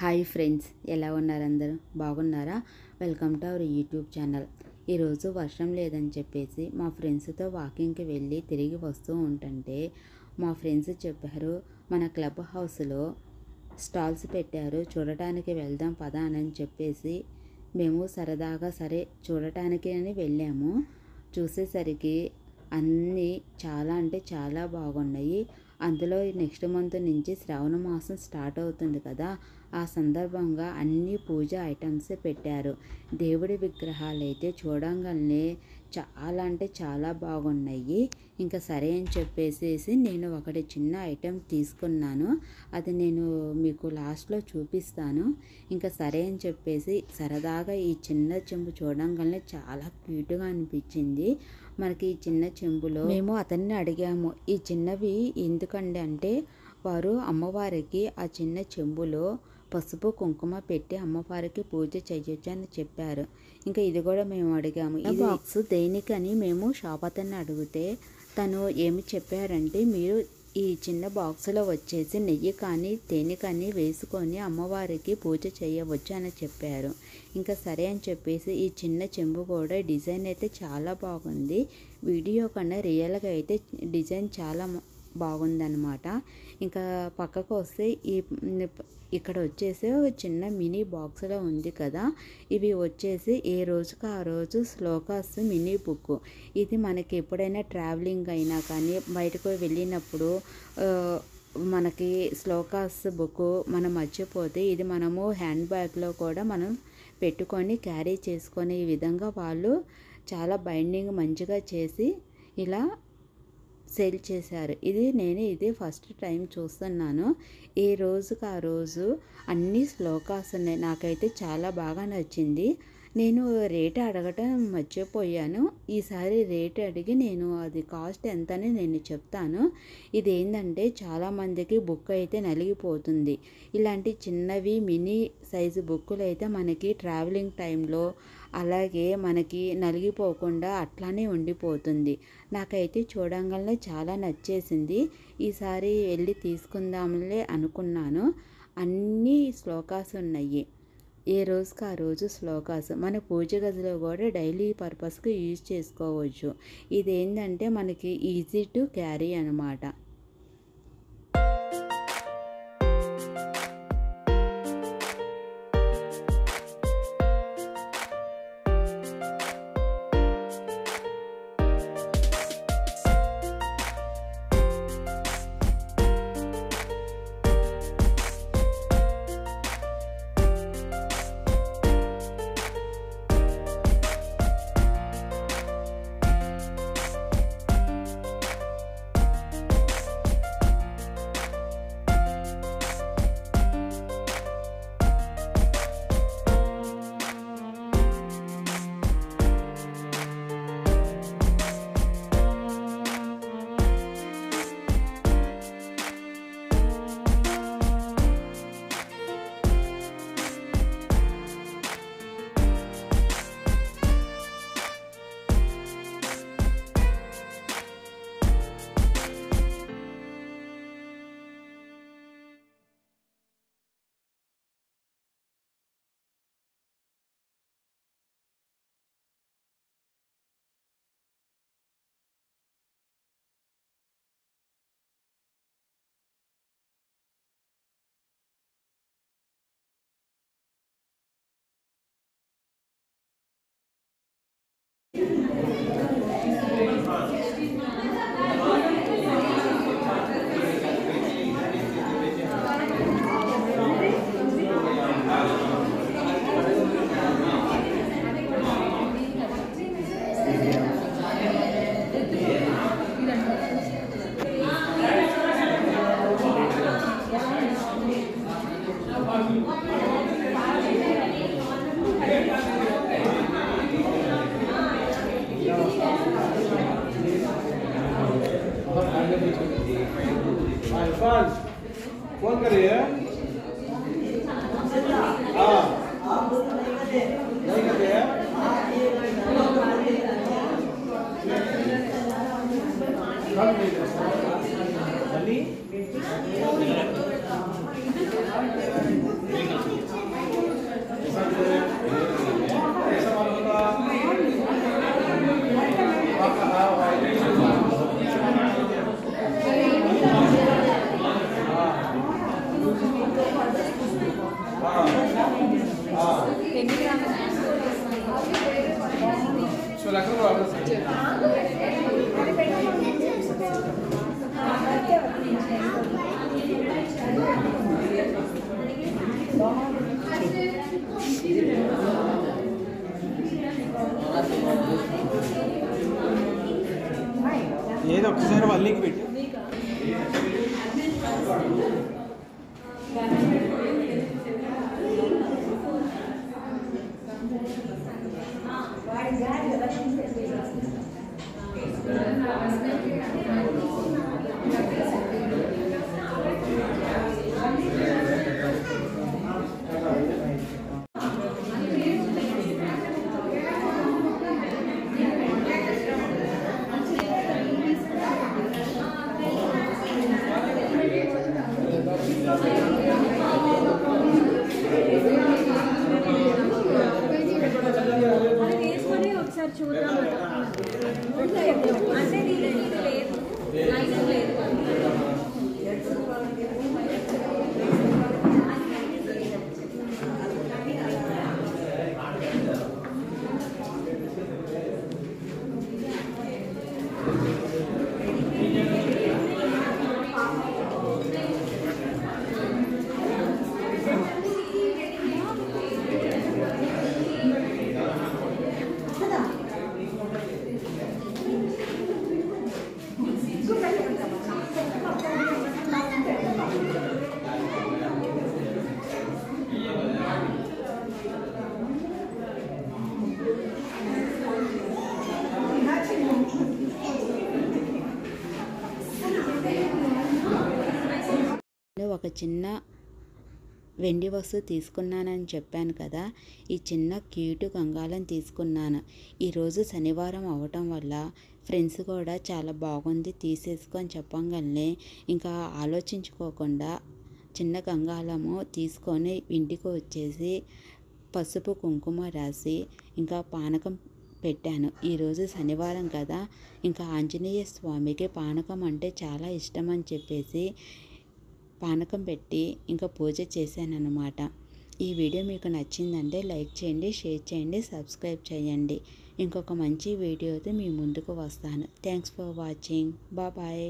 Hi friends, ఎలా ఉన్నారు? అందరూ బాగున్నారా? Welcome to our YouTube channel. ఈరోజు వర్షం లేదని చెప్పేసి మా ఫ్రెండ్స్తో వాకింగ్కి వెళ్ళి తిరిగి వస్తూ ఉంటుంటే మా ఫ్రెండ్స్ చెప్పారు, మన క్లబ్ హౌస్లో స్టాల్స్ పెట్టారు, చూడటానికి వెళ్దాం పదా అని చెప్పేసి మేము సరదాగా సరే చూడటానికి అని వెళ్ళాము. చూసేసరికి అన్నీ చాలా అంటే చాలా బాగున్నాయి. అందులో నెక్స్ట్ మంత్ నుంచి శ్రావణ మాసం స్టార్ట్ అవుతుంది కదా, ఆ సందర్భంగా అన్ని పూజ ఐటమ్స్ పెట్టారు. దేవుడి విగ్రహాలు అయితే చూడంగానే చాలా అంటే చాలా బాగున్నాయి. ఇంకా సరే అని చెప్పేసి నేను ఒకటి చిన్న ఐటెం తీసుకున్నాను, అది నేను మీకు లాస్ట్లో చూపిస్తాను. ఇంకా సరే అని చెప్పేసి సరదాగా ఈ చిన్న చెంబు చూడంగానే చాలా క్యూట్గా అనిపించింది. మనకి ఈ చిన్న చెంబులో మేము అతన్ని అడిగాము, ఈ చిన్నవి ఎందుకండి అంటే వారు అమ్మవారికి ఆ చిన్న చెంబులో పసుపు కుంకుమ పెట్టి అమ్మవారికి పూజ చేయొచ్చు అని చెప్పారు. ఇంకా ఇది కూడా మేము అడిగాము, ఈ బాక్స్ దేనికని మేము షాప్ అతన్ని అడిగితే తను ఏమి చెప్పారంటే, మీరు ఈ చిన్న బాక్సులో వచ్చేసి నెయ్యి కానీ తేనె కానీ వేసుకొని అమ్మవారికి పూజ చేయవచ్చు అని చెప్పారు. ఇంకా సరే అని చెప్పేసి ఈ చిన్న చెంబు కూడా డిజైన్ అయితే చాలా బాగుంది. వీడియో కన్నా రియల్గా అయితే డిజైన్ చాలా బాగుందన్నమాట. ఇంకా పక్కకు వస్తే ఇక్కడ వచ్చేసి చిన్న మినీ బాక్స్లో ఉంది కదా, ఇవి వచ్చేసి ఏ రోజుకి ఆ రోజు శ్లోకాస్ మినీ బుక్. ఇది మనకి ఎప్పుడైనా ట్రావెలింగ్ అయినా కానీ బయటకు వెళ్ళినప్పుడు మనకి శ్లోకాస్ బుక్ మనం మర్చిపోతే ఇది మనము హ్యాండ్ బ్యాగ్లో కూడా మనం పెట్టుకొని క్యారీ చేసుకునే ఈ విధంగా వాళ్ళు చాలా బైండింగ్ మంచిగా చేసి ఇలా సేల్ చేశారు. ఇది ఫస్ట్ టైం చూస్తున్నాను. ఏ రోజుకి ఆ రోజు అన్ని శ్లోకాస్ ఉన్నాయి. నాకైతే చాలా బాగా నచ్చింది. నేను రేటు అడగటం మర్చిపోయాను. ఈసారి రేటు అడిగి నేను అది కాస్ట్ ఎంతని నేను చెప్తాను. ఇది ఏంటంటే చాలామందికి బుక్ అయితే నలిగిపోతుంది. ఇలాంటి చిన్నవి మినీ సైజు బుక్కులు అయితే మనకి ట్రావెలింగ్ టైంలో అలాగే మనకి నలిగిపోకుండా అట్లానే ఉండిపోతుంది. నాకైతే చూడంగానే చాలా నచ్చేసింది. ఈసారి వెళ్ళి తీసుకుందాంలే అనుకున్నాను. అన్ని శ్లోకాస్ ఉన్నాయి, ఏ రోజుకి ఆ రోజు శ్లోకాస్. మన పూజ గదిలో కూడా డైలీ పర్పస్కి యూజ్ చేసుకోవచ్చు. ఇదేంటంటే మనకి ఈజీ టు క్యారీ అన్నమాట. फोन करिए। हाँ नहीं करते हैं। कब नहीं ఏదో ఒకసారి వల్లికి పెట్టు. ఒక చిన్న వెండి వస్తువు తీసుకున్నానని చెప్పాను కదా, ఈ చిన్న క్యూట్ గంగాళం తీసుకున్నాను. ఈరోజు శనివారం అవటం వల్ల ఫ్రెండ్స్ కూడా చాలా బాగుంది తీసేసుకొని చెప్పగానే ఇంకా ఆలోచించుకోకుండా చిన్న గంగాళము తీసుకొని ఇంటికి వచ్చేసి పసుపు కుంకుమ రాసి ఇంకా పానకం పెట్టాను. ఈరోజు శనివారం కదా, ఇంకా ఆంజనేయ స్వామికి పానకం అంటే చాలా ఇష్టం అని చెప్పేసి పానకం పెట్టి ఇంకా పూజ చేశానన్నమాట. ఈ వీడియో మీకు నచ్చిందంటే లైక్ చేయండి, షేర్ చేయండి, సబ్స్క్రైబ్ చేయండి. ఇంకొక మంచి వీడియోతో మీ ముందుకు వస్తాను. Thanks for watching. బాయ్.